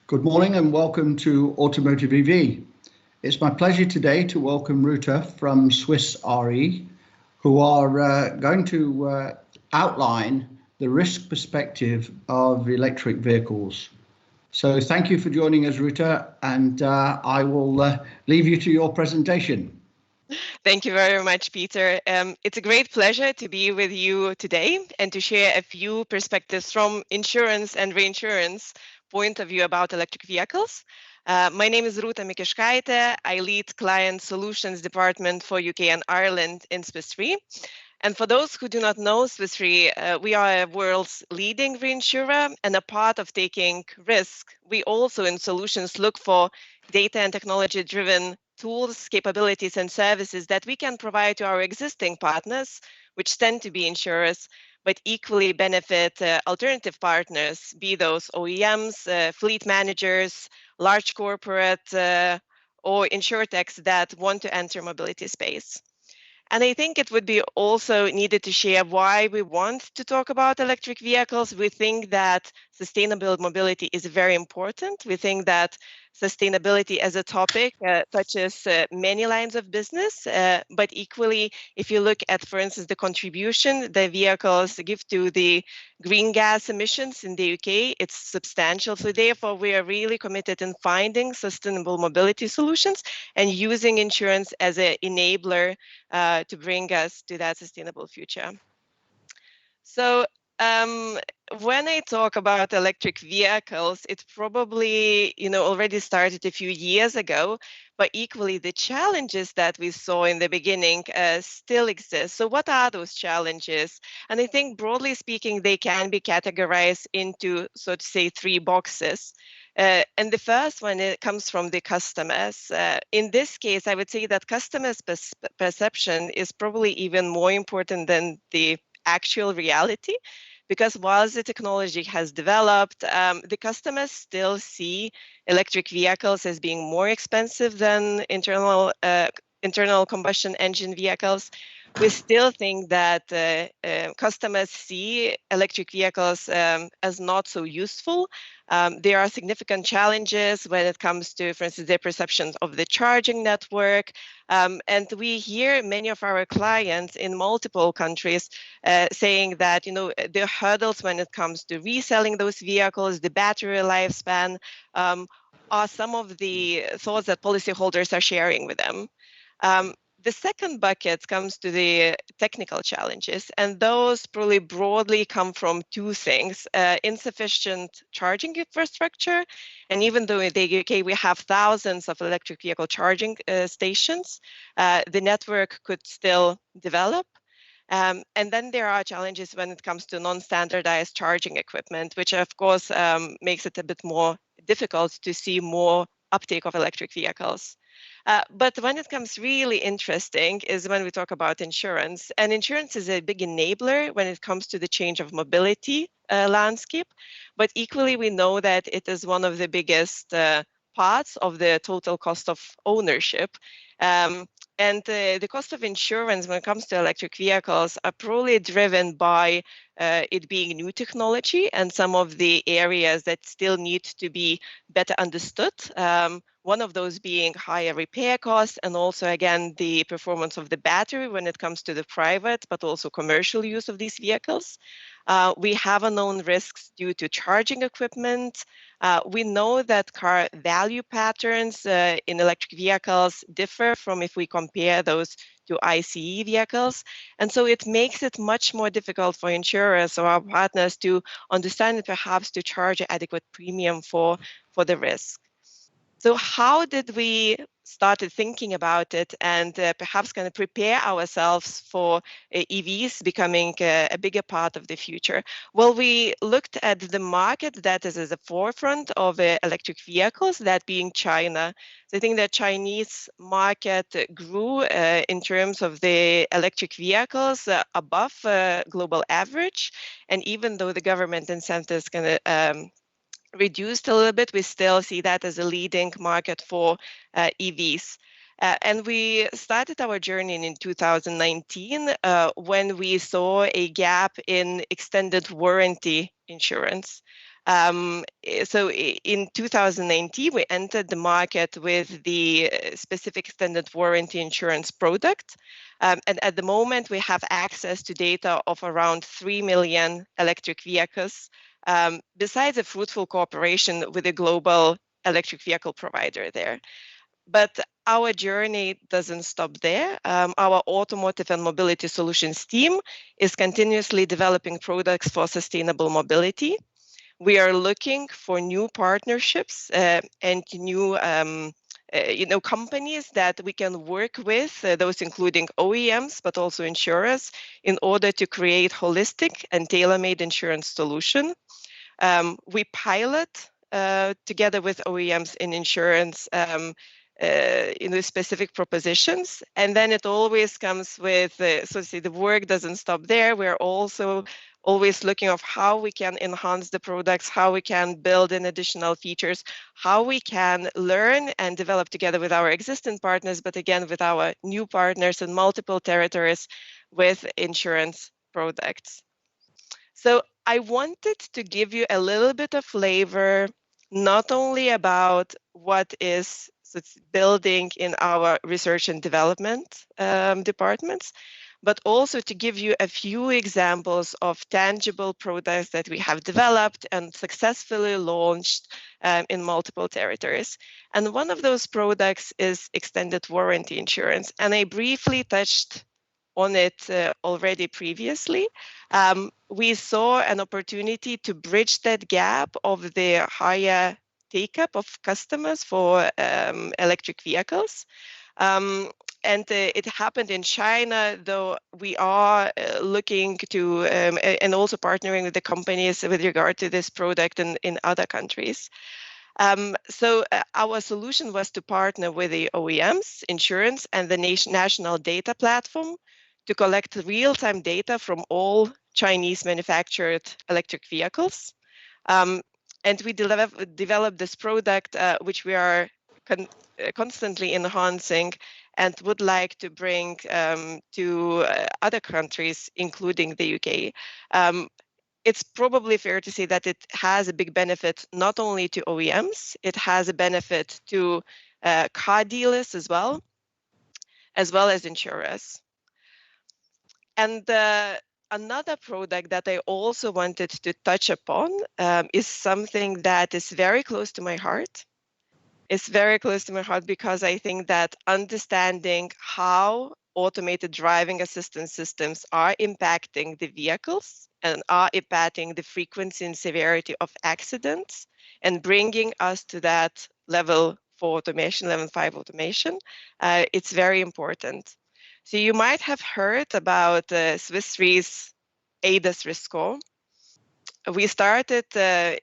Good morning and welcome to Automotive EV. It's my pleasure today to welcome Ruta from Swiss RE, who are going to outline the risk perspective of electric vehicles. So thank you for joining us, Ruta, and I will leave you to your presentation. Thank you very much, Peter. It's a great pleasure to be with you today and to share a few perspectives from insurance and reinsurance point of view about electric vehicles. My name is Ruta Mikiskaite. I lead Client Solutions Department for UK and Ireland in Swiss Re. And for those who do not know Swiss Re, we are a world's leading reinsurer, and a part of taking risk, we also in solutions look for data and technology-driven tools, capabilities, and services that we can provide to our existing partners, which tend to be insurers, but equally benefit alternative partners, be those OEMs, fleet managers, large corporate, or insurtechs that want to enter mobility space. And I think it would be also needed to share why we want to talk about electric vehicles. We think that sustainable mobility is very important. We think that sustainability as a topic touches many lines of business, but equally, if you look at, for instance, the contribution the vehicles give to the green gas emissions in the UK, it's substantial. So therefore, we are really committed in finding sustainable mobility solutions and using insurance as an enabler to bring us to that sustainable future. So when I talk about electric vehicles, it probably already started a few years ago, but equally the challenges that we saw in the beginning still exist. So what are those challenges? And I think broadly speaking, they can be categorized into, so to say, three boxes. And the first one, it comes from the customers. In this case, I would say that customers' perception is probably even more important than the actual reality, because while the technology has developed, the customers still see electric vehicles as being more expensive than internal combustion engine vehicles. We still think that customers see electric vehicles as not so useful. There are significant challenges when it comes to, for instance, their perception of the charging network. And we hear many of our clients in multiple countries saying that, the hurdles when it comes to reselling those vehicles, the battery lifespan, are some of the thoughts that policyholders are sharing with them. The second bucket comes to the technical challenges, and those probably broadly come from two things: insufficient charging infrastructure, and even though in the UK we have thousands of electric vehicle charging stations, the network could still develop. And then there are challenges when it comes to non-standardized charging equipment, which of course makes it a bit more difficult to see more uptake of electric vehicles. But when it comes really interesting is when we talk about insurance. And insurance is a big enabler when it comes to the change of mobility landscape. But equally, we know that it is one of the biggest parts of the total cost of ownership. And the cost of insurance when it comes to electric vehicles are probably driven by it being new technology and some of the areas that still need to be better understood. One of those being higher repair costs, and also, again, the performance of the battery when it comes to the private but also commercial use of these vehicles. We have unknown risks due to charging equipment. We know that car value patterns in electric vehicles differ from if we compare those to ICE vehicles. And so it makes it much more difficult for insurers or our partners to understand and perhaps to charge an adequate premium for the risk. So how did we started thinking about it and perhaps kind of prepare ourselves for EVs becoming a bigger part of the future? Well, we looked at the market that is at the forefront of electric vehicles, that being China. So I think the Chinese market grew in terms of the electric vehicles above global average. And even though the government incentives kind of reduced a little bit, we still see that as a leading market for EVs. And we started our journey in 2019 when we saw a gap in extended warranty insurance. So in 2019, we entered the market with the specific extended warranty insurance product. And at the moment, we have access to data of around 3 million electric vehicles, besides a fruitful cooperation with a global electric vehicle provider there. But our journey doesn't stop there. Our automotive and mobility solutions team is continuously developing products for sustainable mobility. We are looking for new partnerships and new companies that we can work with, those including OEMs, but also insurers, in order to create holistic and tailor-made insurance solution. We pilot together with OEMs in insurance specific propositions, and then it always comes with so see the work doesn't stop there. We're also always looking of how we can enhance the products, how we can build in additional features, how we can learn and develop together with our existing partners, but again with our new partners in multiple territories with insurance products. So I wanted to give you a little bit of flavor, not only about what is building in our research and development departments, but also to give you a few examples of tangible products that we have developed and successfully launched in multiple territories. And one of those products is extended warranty insurance. And I briefly touched on it already previously. We saw an opportunity to bridge that gap of the higher take-up of customers for electric vehicles. And it happened in China, though we are looking to and also partnering with the companies with regard to this product in other countries. So our solution was to partner with the OEMs, insurance, and the national data platform to collect real-time data from all Chinese manufactured electric vehicles. And we developed this product, which we are constantly enhancing and would like to bring to other countries, including the UK. It's probably fair to say that it has a big benefit not only to OEMs, it has a benefit to car dealers as well as insurers. And another product that I also wanted to touch upon is something that is very close to my heart. It's very close to my heart because I think that understanding how automated driving assistance systems are impacting the vehicles and are impacting the frequency and severity of accidents and bringing us to that level 4 automation, level 5 automation, it's very important. So you might have heard about Swiss Re's ADAS risk score. We started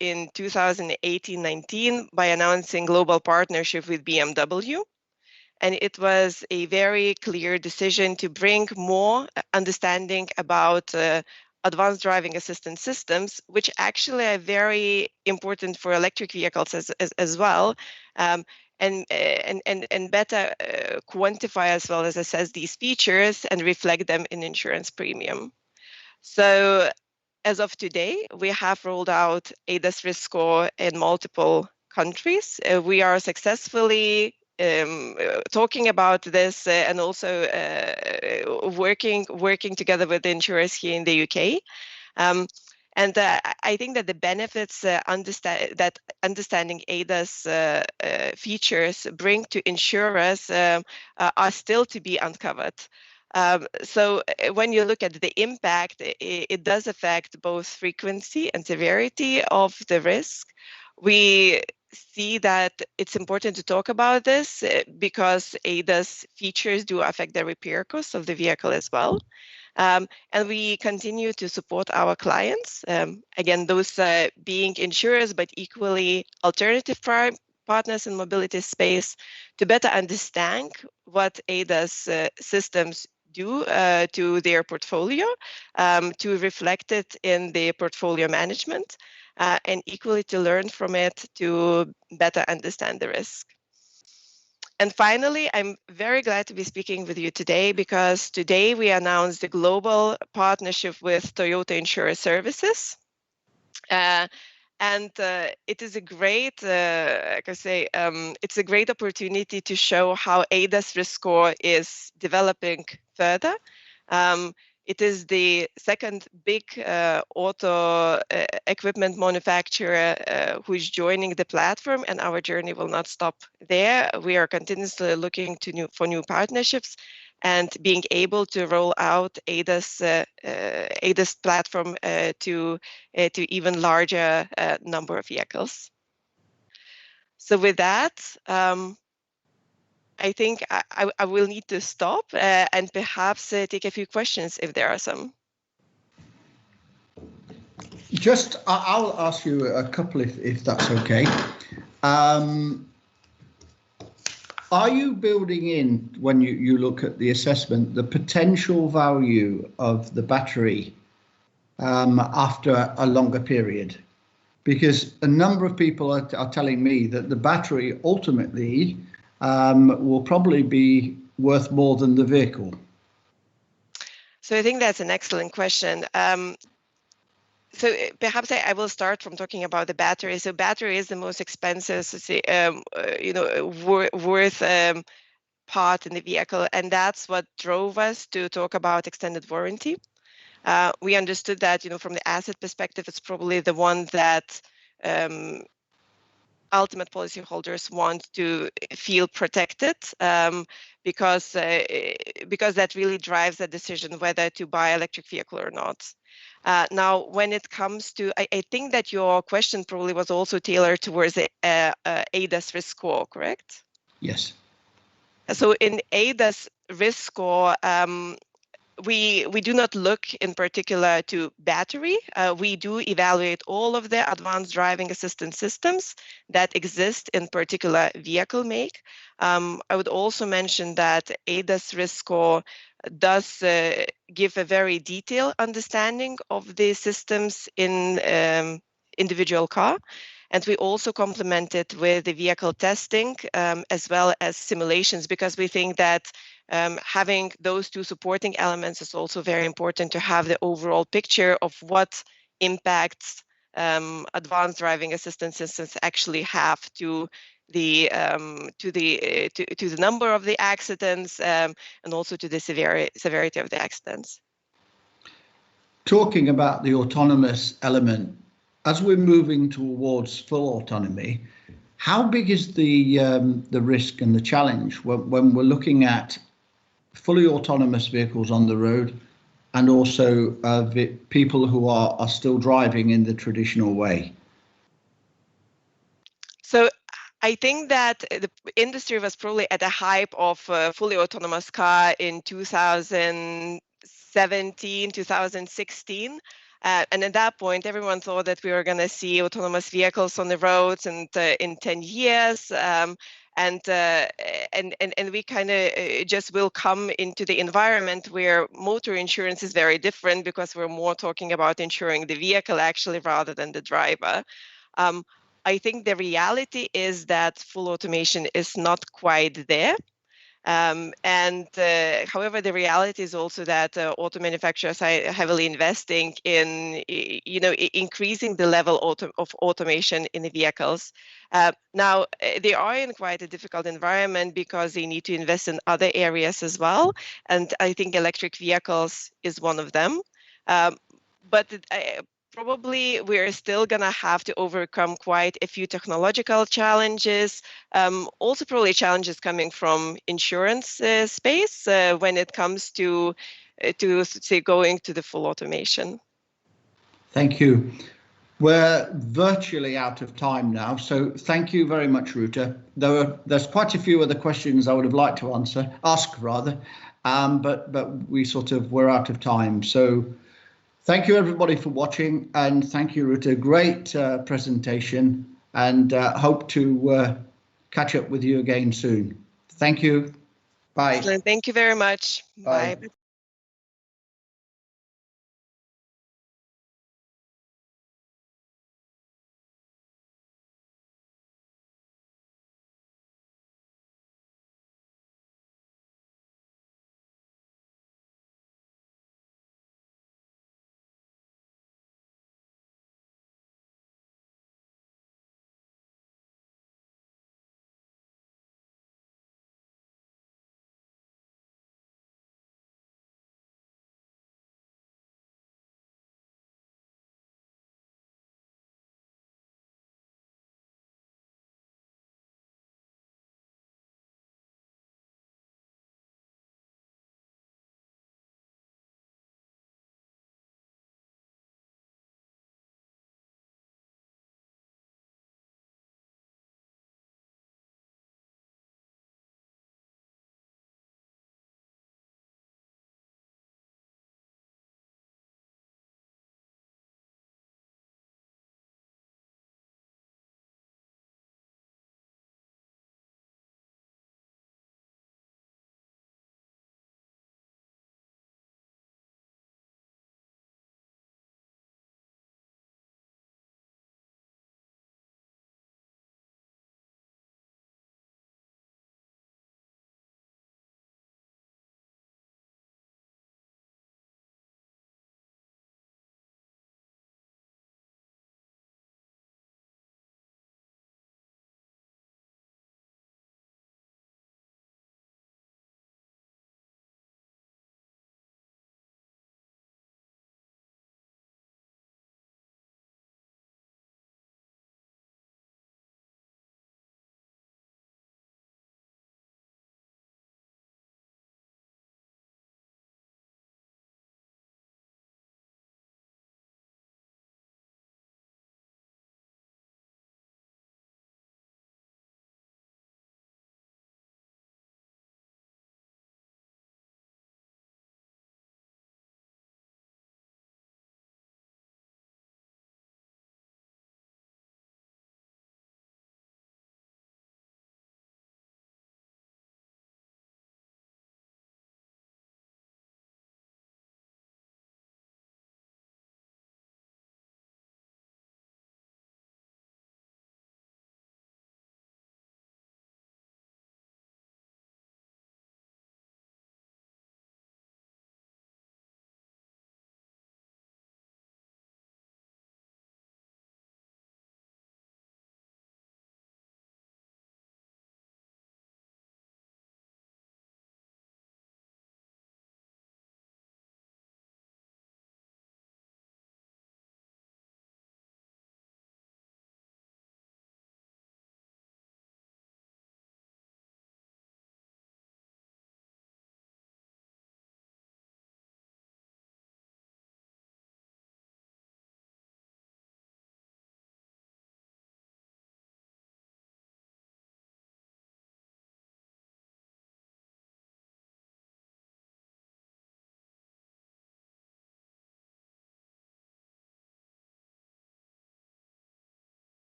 in 2018-19 by announcing global partnership with BMW. And it was a very clear decision to bring more understanding about advanced driving assistance systems, which actually are very important for electric vehicles as well, and better quantify as well as assess these features and reflect them in insurance premium. So as of today, we have rolled out ADAS risk score in multiple countries. We are successfully talking about this and also working together with the insurers here in the UK. And I think that the benefits understanding ADAS features bring to insurers are still to be uncovered. So when you look at the impact, it does affect both frequency and severity of the risk. We see that it's important to talk about this because ADAS features do affect the repair costs of the vehicle as well. And we continue to support our clients, again, those being insurers, but equally alternative partners in mobility space, to better understand what ADAS systems do to their portfolio, to reflect it in the portfolio management, and equally to learn from it to better understand the risk. And finally, I'm very glad to be speaking with you today because today we announced a global partnership with Toyota Insurance Services. And it is a great, like I say, it's a great opportunity to show how ADAS risk score is developing further. It is the second big auto equipment manufacturer who is joining the platform, and our journey will not stop there. We are continuously looking for new partnerships and being able to roll out ADAS platform to even larger number of vehicles. So with that, I think I will need to stop and perhaps take a few questions if there are some. I'll ask you a couple if that's okay. Are you building in, when you look at the assessment, the potential value of the battery after a longer period? Because a number of people are telling me that the battery ultimately will probably be worth more than the vehicle. So I think that's an excellent question. So perhaps I will start from talking about the battery. So battery is the most expensive, worth part in the vehicle, and that's what drove us to talk about extended warranty. We understood that, from the asset perspective, it's probably the one that ultimate policyholders want to feel protected, because that really drives the decision whether to buy electric vehicle or not. Now, when it comes to, I think that your question probably was also tailored towards the ADAS risk score, correct? Yes. So in ADAS risk score, we do not look in particular to battery. We do evaluate all of the advanced driving assistance systems that exist in particular vehicle make. I would also mention that ADAS risk score does give a very detailed understanding of the systems in individual car. And we also complement it with the vehicle testing as well as simulations, because we think that having those two supporting elements is also very important to have the overall picture of what impacts advanced driving assistance systems actually have to the number of the accidents and also to the severity of the accidents. Talking about the autonomous element, as we're moving towards full autonomy, how big is the risk and the challenge when we're looking at fully autonomous vehicles on the road, and also people who are still driving in the traditional way? So I think that the industry was probably at a hype of fully autonomous car in 2017, 2016. And at that point, everyone thought that we were going to see autonomous vehicles on the roads and in 10 years. And we kind of just will come into the environment where motor insurance is very different, because we're more talking about insuring the vehicle actually rather than the driver. I think the reality is that full automation is not quite there. However, the reality is also that auto manufacturers are heavily investing in, increasing the level of automation in the vehicles. Now, they are in quite a difficult environment because they need to invest in other areas as well. And I think electric vehicles is one of them. Probably we're still going to have to overcome quite a few technological challenges, also probably challenges coming from insurance space when it comes to say, going to the full automation. Thank you. We're virtually out of time now, so thank you very much, Ruta. There's quite a few other questions I would have liked to ask, but we're out of time. So thank you everybody for watching, and thank you, Ruta. Great presentation, and hope to catch up with you again soon. Thank you. Bye. Excellent. Thank you very much. Bye. Bye.